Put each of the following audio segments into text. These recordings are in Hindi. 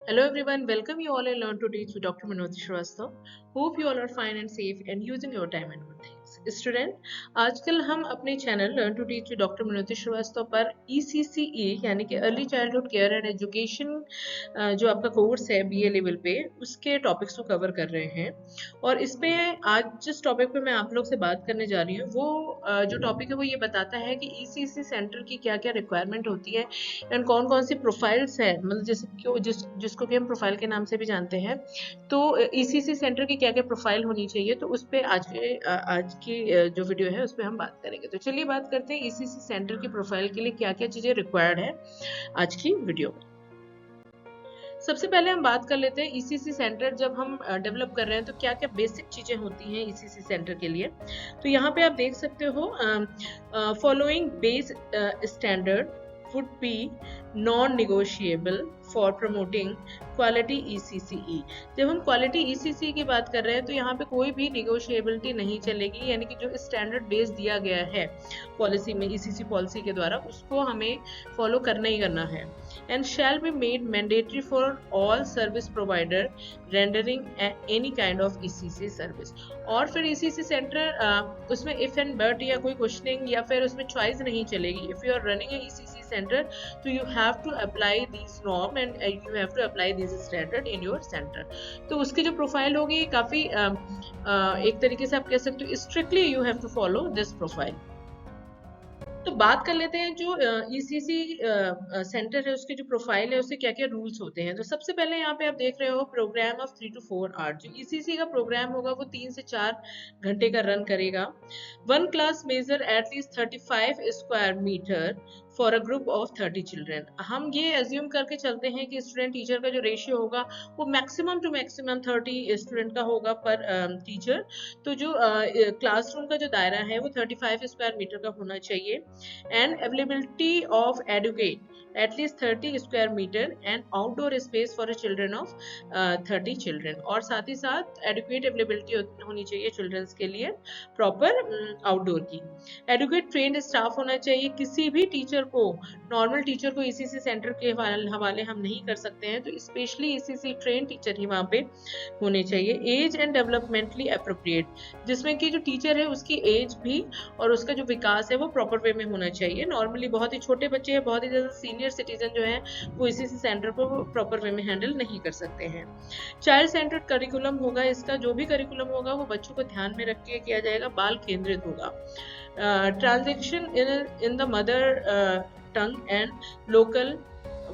Hello everyone, welcome you all and Learn to Teach with Dr. Manoj Shrivastava. Hope you all are fine and safe and using your time and good things. Student, आजकल हम अपने channel learn to teach with doctor Manoj Srivastava पर ECCE यानी कि early childhood care and education जो आपका कोर्स है BA लेवल पे, उसके टॉपिक्स को कवर कर रहे हैं। और इस पे आज जिस टॉपिक पे मैं आप लोग से बात करने जा रही हूँ वो जो टॉपिक है वो ये बताता है कि ECC सेंटर की क्या क्या रिक्वायरमेंट होती है एंड कौन कौन सी प्रोफाइल्स है, मतलब जैसे कि जिसको कि हम प्रोफाइल के नाम से भी जानते हैं। तो ECC सेंटर की क्या क्या प्रोफाइल होनी चाहिए, तो उस पे आज की जो वीडियो है उस पर हम बात करेंगे। तो चलिए बात करते हैं ECC सेंटर की प्रोफाइल के लिए क्या क्या चीजें रिक्वायर्ड है आज की वीडियो में। सबसे पहले हम बात कर लेते हैं ECC सेंटर जब हम डेवलप कर रहे हैं तो क्या क्या बेसिक चीजें होती हैं ECC सेंटर के लिए। तो यहाँ पे आप देख सकते हो following base standard would be non-negotiable for promoting quality ECCE। जब हम क्वालिटी ECCE की बात कर रहे हैं तो यहाँ पे कोई भी निगोशिएबिलिटी नहीं चलेगी, यानी कि जो स्टैंडर्ड बेस दिया गया है पॉलिसी में ECC पॉलिसी के द्वारा उसको हमें फॉलो करना ही करना है। And shall be made mandatory for all service provider rendering any kind of ECC service. और फिर ECC सेंटर उसमें इफ एंड बट या कोई क्वेश्चनिंग या फिर उसमें चॉइस नहीं चलेगी। If you are running a ECC center, so you have to apply these norm and you have to apply these standard in your center। तो उसकी जो प्रोफाइल होगी काफी एक तरीके से आप कह सकते हो strictly you have to follow this profile। तो बात कर लेते हैं जो ECC सेंटर है उसकी जो प्रोफाइल है उससे क्या क्या रूल्स होते हैं। तो सबसे पहले यहाँ पे आप देख रहे हो प्रोग्राम ऑफ 3 to 4 आवर्स। जो ECC का प्रोग्राम होगा वो 3 से 4 घंटे का रन करेगा। One class measure at least 35 square metre for a group of 30 children. हम ये एज्यूम करके चलते हैं कि स्टूडेंट टीचर का जो रेशियो होगा वो मैक्सिमम टू मैक्सिमम 30 स्टूडेंट का होगा पर टीचर। तो जो क्लासरूम का जो दायरा है वो 35 स्क्वायर मीटर का होना चाहिए। And availability of adequate at least 30 square metre and outdoor space for children of 30 children. और साथ ही साथ एडुकेट अवेलेबिलिटी होनी चाहिए चिल्ड्रंस के लिए प्रॉपर आउटडोर की। एडुकेट ट्रेंड स्टाफ होना चाहिए। किसी भी टीचर को, नॉर्मल टीचर को ECC सेंटर के हवाले हम नहीं कर सकते हैं, तो स्पेशली ECC ट्रेन टीचर ही वहाँ पे होने चाहिए। एज एंड डेवलपमेंटली अप्रोप्रिएट, जिसमें कि जो टीचर है उसकी एज भी और उसका जो विकास है वो प्रॉपर वे में होना चाहिए। नॉर्मली बहुत ही छोटे बच्चे हैं, बहुत ही ज्यादा सीनियर सिटीजन जो है वो ECC सेंटर को प्रॉपर वे में हैंडल नहीं कर सकते हैं। चाइल्ड सेंटर्ड करिकुलम होगा, इसका जो भी करिकुलम होगा वो बच्चों को ध्यान में रख के किया जाएगा, बाल केंद्रित होगा। Transaction in the mother tongue and local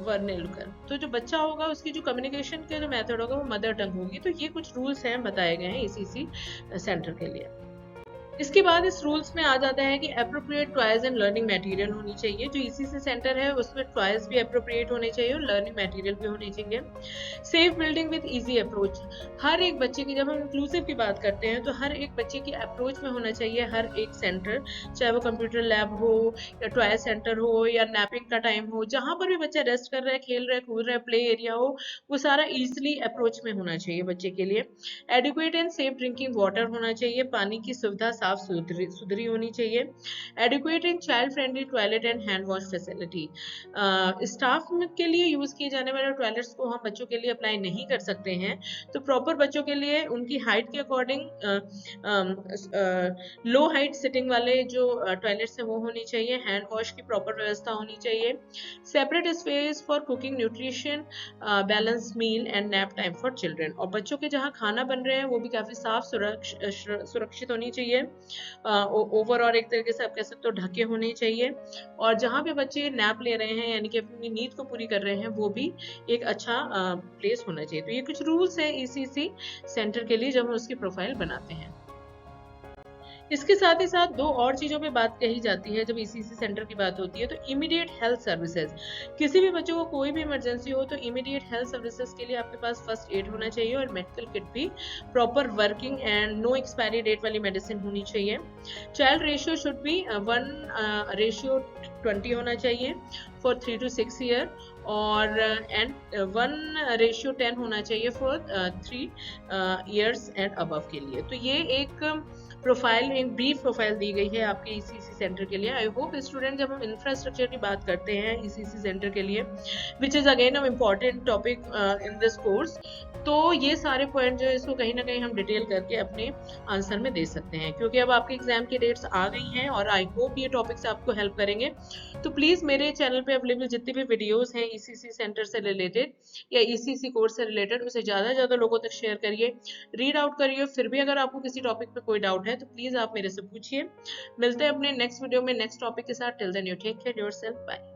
vernacular. तो जो बच्चा होगा उसकी जो कम्युनिकेशन के जो मेथड होगा वो मदर टंग होगी। तो ये कुछ रूल्स हैं बताए गए हैं ECC सेंटर के लिए। इसके बाद इस रूल्स में आ जाता है कि appropriate toys and learning material होनी चाहिए। जो ECC सेंटर है उसमें टॉयज भी अप्रोप्रिएट होने चाहिए और लर्निंग मटेरियल भी होने चाहिए। Safe building with easy approach, हर एक बच्चे की, जब हम इंक्लूसिव की बात करते हैं तो हर एक बच्चे की अप्रोच में होना चाहिए हर एक सेंटर, चाहे वो कंप्यूटर लैब हो या टॉय सेंटर हो या नैपिंग का टाइम हो, जहाँ पर भी बच्चा रेस्ट कर रहा है, खेल रहा है, कूद रहा है, प्ले एरिया हो, वो सारा ईजिली अप्रोच में होना चाहिए बच्चे के लिए। Adequate and safe drinking water होना चाहिए, पानी की सुविधा साफ सुथरी होनी चाहिए। Adequate and child friendly toilet and hand wash facility, staff के लिए यूज किए जाने वाले टॉयलेट्स को हम बच्चों के लिए अप्लाई नहीं कर सकते हैं, तो प्रॉपर बच्चों के लिए उनकी हाइट के अकॉर्डिंग लो हाइट सिटिंग वाले जो टॉयलेट्स है वो होनी चाहिए। हैंड वॉश की प्रॉपर व्यवस्था होनी चाहिए। Separate space for cooking, nutrition, balance meal and nap time for children. और बच्चों के जहाँ खाना बन रहे हैं वो भी काफी साफ सुरक्षित होनी चाहिए, ओवरऑल एक तरीके से आप कह सकते हो ढके होने चाहिए। और जहाँ पे बच्चे नैप ले रहे हैं यानी कि अपनी नींद को पूरी कर रहे हैं वो भी एक अच्छा प्लेस होना चाहिए। तो ये कुछ रूल्स है ECC सेंटर के लिए जब हम उसकी प्रोफाइल बनाते हैं। इसके साथ ही साथ दो और चीजों पे बात कही जाती है जब ECC सेंटर की बात होती है। तो इमीडिएट हेल्थ सर्विसेज, किसी भी बच्चों को कोई भी इमरजेंसी हो तो इमीडिएट हेल्थ सर्विसेज के लिए आपके पास फर्स्ट एड होना चाहिए और मेडिकल किट भी proper working and no expiry date वाली मेडिसिन होनी चाहिए। चाइल्ड रेशियो शुड बी 1:20 होना चाहिए फॉर 3 to 6 ईयर और एंड 1:10 होना चाहिए फॉर 3 ईयर्स एंड अबव के लिए। तो ये एक प्रोफाइल में एक ब्रीफ प्रोफाइल दी गई है आपके ईसीसी सेंटर के लिए। आई होप स्टूडेंट, जब हम इंफ्रास्ट्रक्चर की बात करते हैं ईसीसी सेंटर के लिए, which is again a important topic in this course, तो ये सारे पॉइंट जो है इसको कहीं ना कहीं हम डिटेल करके अपने आंसर में दे सकते हैं, क्योंकि अब आपके एग्जाम की डेट्स आ गई हैं और आई होप ये टॉपिक्स आपको हेल्प करेंगे। तो प्लीज़ मेरे चैनल पे अवेलेबल जितनी भी वीडियोस हैं ईसीसी सेंटर से रिलेटेड या ईसीसी कोर्स से रिलेटेड, उसे ज़्यादा से ज़्यादा लोगों तक शेयर करिए, रीड आउट करिए। फिर भी अगर आपको किसी टॉपिक पे कोई डाउट है तो प्लीज़ आप मेरे से पूछिए। मिलते हैं अपने नेक्स्ट वीडियो में नेक्स्ट टॉपिक के साथ। Till then you take care yourself, bye.